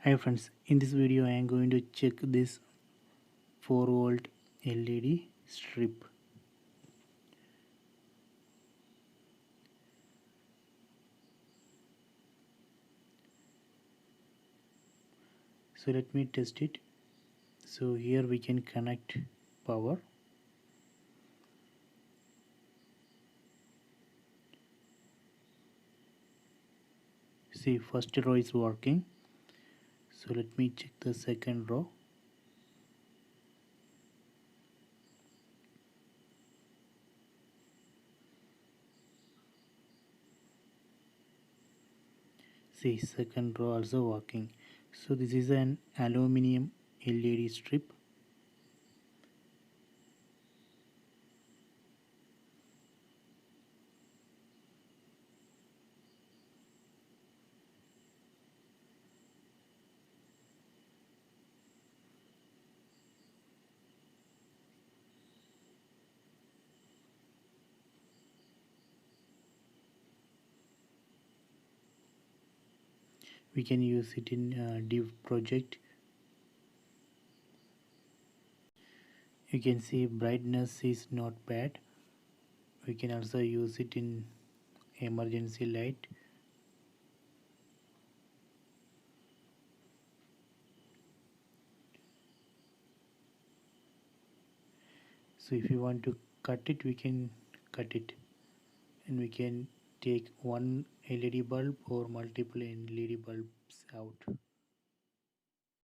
Hi friends, in this video I am going to check this 4-volt LED strip. So let me test it. So here we can connect power. See, first row is working. So let me check the second row. See, second row also working. So this is an aluminum LED strip. We can use it in div project. You can see brightness is not bad. We can also use it in emergency light. So if you want to cut it, we can cut it, and we can take one LED bulb or multiple LED bulbs out.